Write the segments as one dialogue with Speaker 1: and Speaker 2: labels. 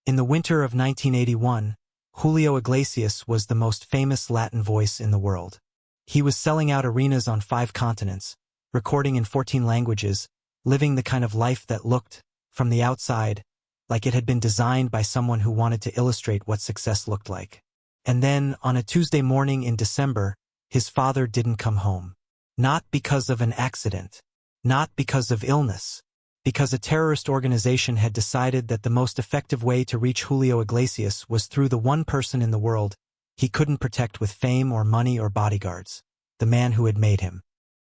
Speaker 1: In the winter of 1981, Julio Iglesias was the most famous Latin voice in the world. He was selling out arenas on 5 continents, recording in 14 languages, living the kind of life that looked, from the outside, like it had been designed by someone who wanted to illustrate what success looked like. And then, on a Tuesday morning in December, his father didn't come home. Not because of an accident. Not because of illness. Because a terrorist organization had decided that the most effective way to reach Julio Iglesias was through the one person in the world he couldn't protect with fame or money or bodyguards, the man who had made him.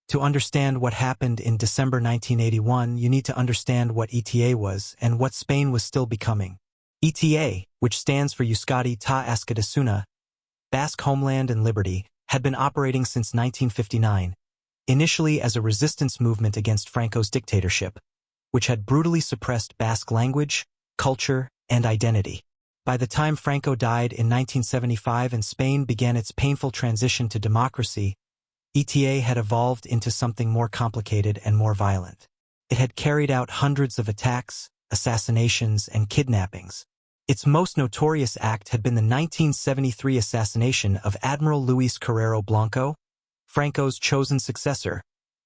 Speaker 1: To understand what happened in December 1981, you need to understand what ETA was and what Spain was still becoming. ETA, which stands for Euskadi ta Askatasuna, Basque Homeland and Liberty, had been operating since 1959, initially as a resistance movement against Franco's dictatorship, which had brutally suppressed Basque language, culture, and identity. By the time Franco died in 1975 and Spain began its painful transition to democracy, ETA had evolved into something more complicated and more violent. It had carried out hundreds of attacks, assassinations, and kidnappings. Its most notorious act had been the 1973 assassination of Admiral Luis Carrero Blanco, Franco's chosen successor,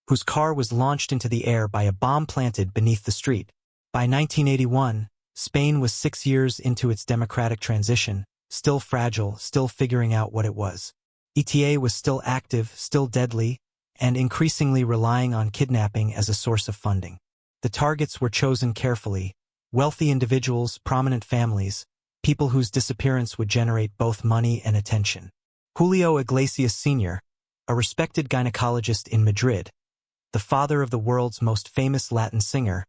Speaker 1: whose car was launched into the air by a bomb planted beneath the street. By 1981, Spain was 6 years into its democratic transition, still fragile, still figuring out what it was. ETA was still active, still deadly, and increasingly relying on kidnapping as a source of funding. The targets were chosen carefully: wealthy individuals, prominent families, people whose disappearance would generate both money and attention. Julio Iglesias Sr., a respected gynecologist in Madrid, the father of the world's most famous Latin singer,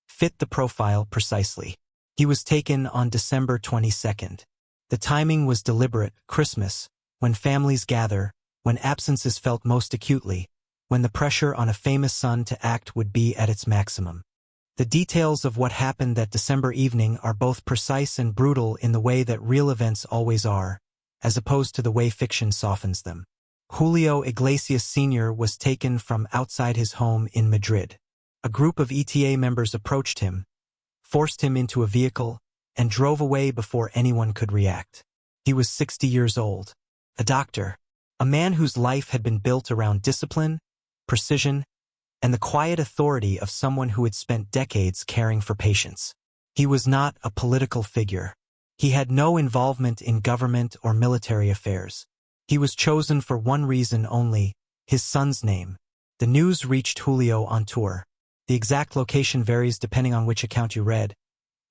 Speaker 1: fit the profile precisely. He was taken on December 22nd. The timing was deliberate: Christmas, when families gather, when absence is felt most acutely, when the pressure on a famous son to act would be at its maximum. The details of what happened that December evening are both precise and brutal in the way that real events always are, as opposed to the way fiction softens them. Julio Iglesias Sr. was taken from outside his home in Madrid. A group of ETA members approached him, forced him into a vehicle, and drove away before anyone could react. He was 60 years old, a doctor, a man whose life had been built around discipline, precision, and the quiet authority of someone who had spent decades caring for patients. He was not a political figure. He had no involvement in government or military affairs. He was chosen for one reason only: his son's name. The news reached Julio on tour. The exact location varies depending on which account you read.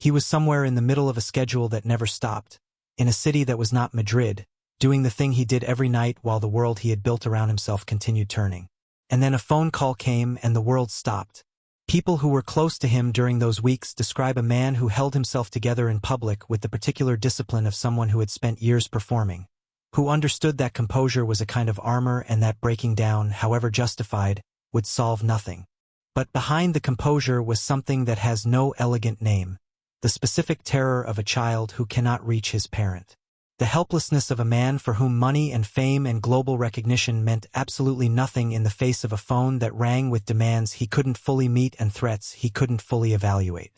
Speaker 1: He was somewhere in the middle of a schedule that never stopped, in a city that was not Madrid, doing the thing he did every night while the world he had built around himself continued turning. And then a phone call came and the world stopped. People who were close to him during those weeks describe a man who held himself together in public with the particular discipline of someone who had spent years performing, who understood that composure was a kind of armor and that breaking down, however justified, would solve nothing. But behind the composure was something that has no elegant name: the specific terror of a child who cannot reach his parent. The helplessness of a man for whom money and fame and global recognition meant absolutely nothing in the face of a phone that rang with demands he couldn't fully meet and threats he couldn't fully evaluate.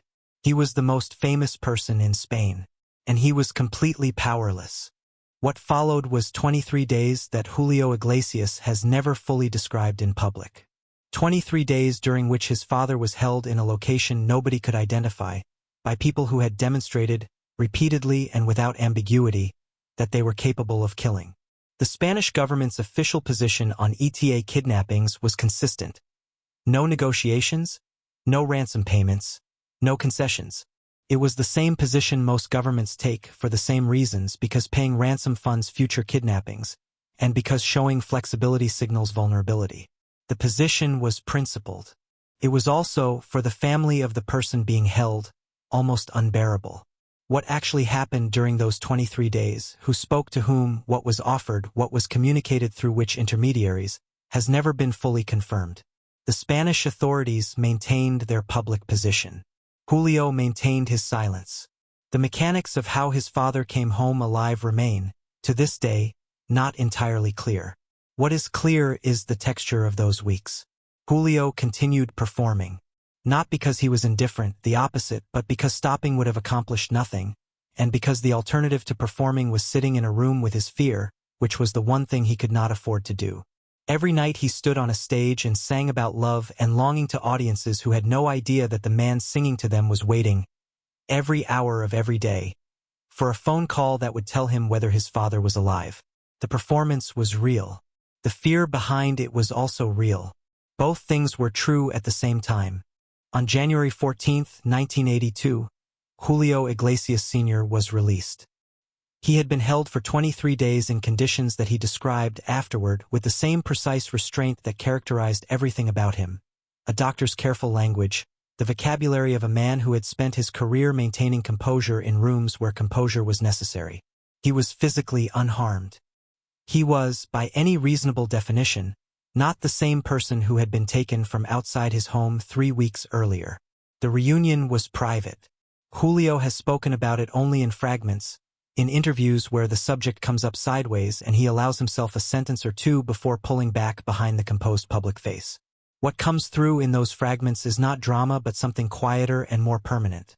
Speaker 1: He was the most famous person in Spain, and he was completely powerless. What followed was 23 days that Julio Iglesias has never fully described in public. 23 days during which his father was held in a location nobody could identify, by people who had demonstrated, repeatedly and without ambiguity, that they were capable of killing. The Spanish government's official position on ETA kidnappings was consistent: no negotiations, no ransom payments, no concessions. It was the same position most governments take for the same reasons, because paying ransom funds future kidnappings, and because showing flexibility signals vulnerability. The position was principled. It was also, for the family of the person being held, almost unbearable. What actually happened during those 23 days, who spoke to whom, what was offered, what was communicated through which intermediaries, has never been fully confirmed. The Spanish authorities maintained their public position. Julio maintained his silence. The mechanics of how his father came home alive remain, to this day, not entirely clear. What is clear is the texture of those weeks. Julio continued performing. Not because he was indifferent, the opposite, but because stopping would have accomplished nothing, and because the alternative to performing was sitting in a room with his fear, which was the one thing he could not afford to do. Every night he stood on a stage and sang about love and longing to audiences who had no idea that the man singing to them was waiting, every hour of every day, for a phone call that would tell him whether his father was alive. The performance was real. The fear behind it was also real. Both things were true at the same time. On January 14, 1982, Julio Iglesias Sr. was released. He had been held for 23 days in conditions that he described afterward with the same precise restraint that characterized everything about him. A doctor's careful language, the vocabulary of a man who had spent his career maintaining composure in rooms where composure was necessary. He was physically unharmed. He was, by any reasonable definition, not the same person who had been taken from outside his home 3 weeks earlier. The reunion was private. Julio has spoken about it only in fragments, in interviews where the subject comes up sideways and he allows himself a sentence or two before pulling back behind the composed public face. What comes through in those fragments is not drama but something quieter and more permanent.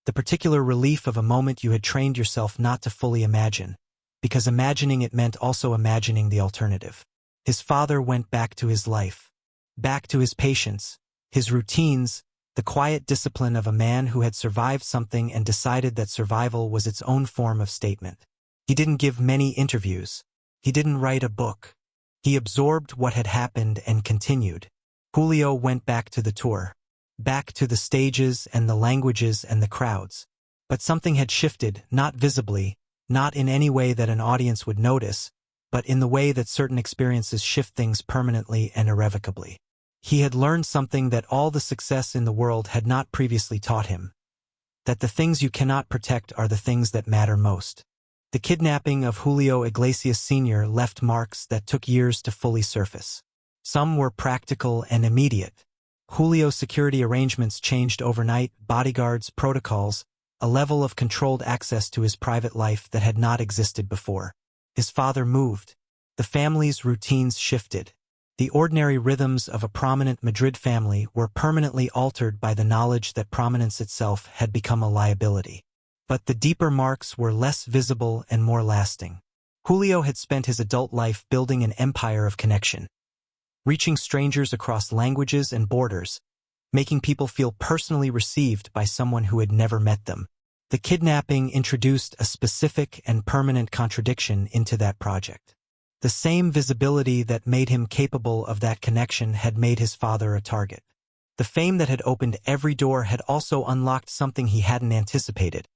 Speaker 1: The particular relief of a moment you had trained yourself not to fully imagine, because imagining it meant also imagining the alternative. His father went back to his life, back to his patience, his routines, the quiet discipline of a man who had survived something and decided that survival was its own form of statement. He didn't give many interviews. He didn't write a book. He absorbed what had happened and continued. Julio went back to the tour, back to the stages and the languages and the crowds. But something had shifted, not visibly, not in any way that an audience would notice, but in the way that certain experiences shift things permanently and irrevocably. He had learned something that all the success in the world had not previously taught him, that the things you cannot protect are the things that matter most. The kidnapping of Julio Iglesias Sr. left marks that took years to fully surface. Some were practical and immediate. Julio's security arrangements changed overnight, bodyguards, protocols, a level of controlled access to his private life that had not existed before. His father moved. The family's routines shifted. The ordinary rhythms of a prominent Madrid family were permanently altered by the knowledge that prominence itself had become a liability. But the deeper marks were less visible and more lasting. Julio had spent his adult life building an empire of connection, reaching strangers across languages and borders, making people feel personally received by someone who had never met them. The kidnapping introduced a specific and permanent contradiction into that project. The same visibility that made him capable of that connection had made his father a target. The fame that had opened every door had also unlocked something he hadn't anticipated.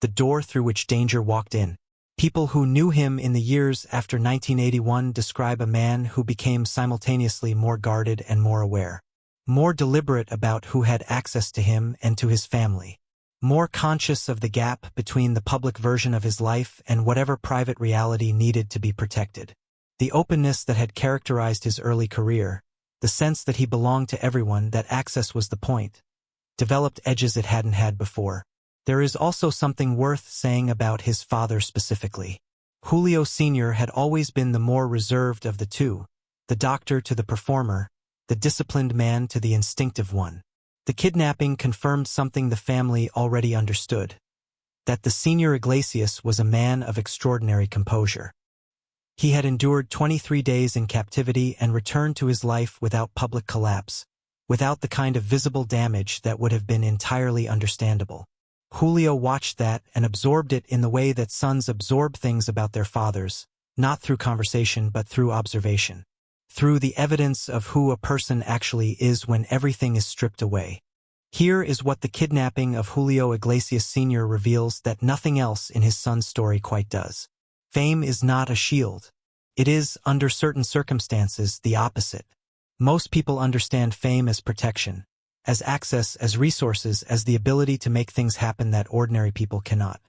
Speaker 1: The door through which danger walked in. People who knew him in the years after 1981 describe a man who became simultaneously more guarded and more aware, more deliberate about who had access to him and to his family, more conscious of the gap between the public version of his life and whatever private reality needed to be protected. The openness that had characterized his early career, the sense that he belonged to everyone, that access was the point, developed edges it hadn't had before. There is also something worth saying about his father specifically. Julio Sr. had always been the more reserved of the two, the doctor to the performer, the disciplined man to the instinctive one. The kidnapping confirmed something the family already understood, that the Sr. Iglesias was a man of extraordinary composure. He had endured 23 days in captivity and returned to his life without public collapse, without the kind of visible damage that would have been entirely understandable. Julio watched that and absorbed it in the way that sons absorb things about their fathers, not through conversation but through observation, through the evidence of who a person actually is when everything is stripped away. Here is what the kidnapping of Julio Iglesias Sr. reveals that nothing else in his son's story quite does. Fame is not a shield. It is, under certain circumstances, the opposite. Most people understand fame as protection, as access, as resources, as the ability to make things happen that ordinary people cannot.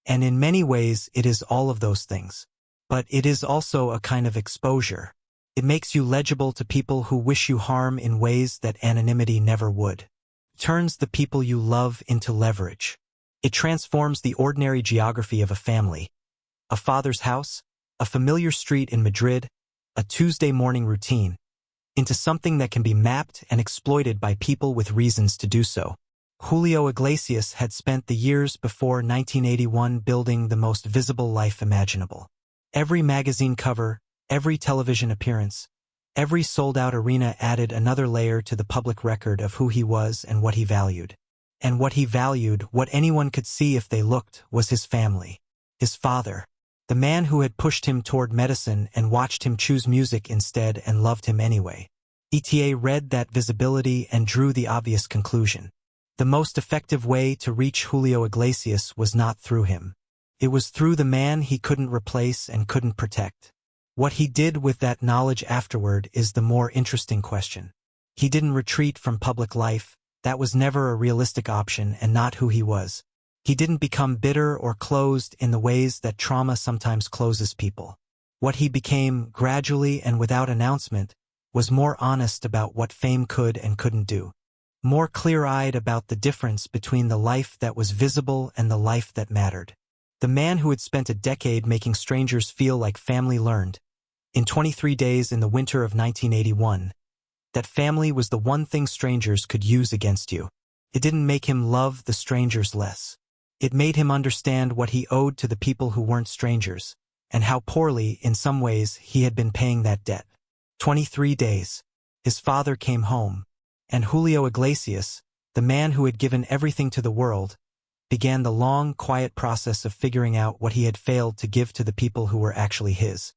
Speaker 1: And in many ways, it is all of those things. But it is also a kind of exposure. It makes you legible to people who wish you harm in ways that anonymity never would. It turns the people you love into leverage. It transforms the ordinary geography of a family, a father's house, a familiar street in Madrid, a Tuesday morning routine, into something that can be mapped and exploited by people with reasons to do so. Julio Iglesias had spent the years before 1981 building the most visible life imaginable. Every magazine cover, every television appearance, every sold-out arena added another layer to the public record of who he was and what he valued. And what he valued, what anyone could see if they looked, was his family. His father. The man who had pushed him toward medicine and watched him choose music instead and loved him anyway. ETA read that visibility and drew the obvious conclusion. The most effective way to reach Julio Iglesias was not through him. It was through the man he couldn't replace and couldn't protect. What he did with that knowledge afterward is the more interesting question. He didn't retreat from public life. That was never a realistic option and not who he was. He didn't become bitter or closed in the ways that trauma sometimes closes people. What he became, gradually and without announcement, was more honest about what fame could and couldn't do. More clear-eyed about the difference between the life that was visible and the life that mattered. The man who had spent a decade making strangers feel like family learned, in 23 days in the winter of 1981, that family was the one thing strangers could use against you. It didn't make him love the strangers less. It made him understand what he owed to the people who weren't strangers, and how poorly, in some ways, he had been paying that debt. 23 days. His father came home, and Julio Iglesias, the man who had given everything to the world, began the long, quiet process of figuring out what he had failed to give to the people who were actually his.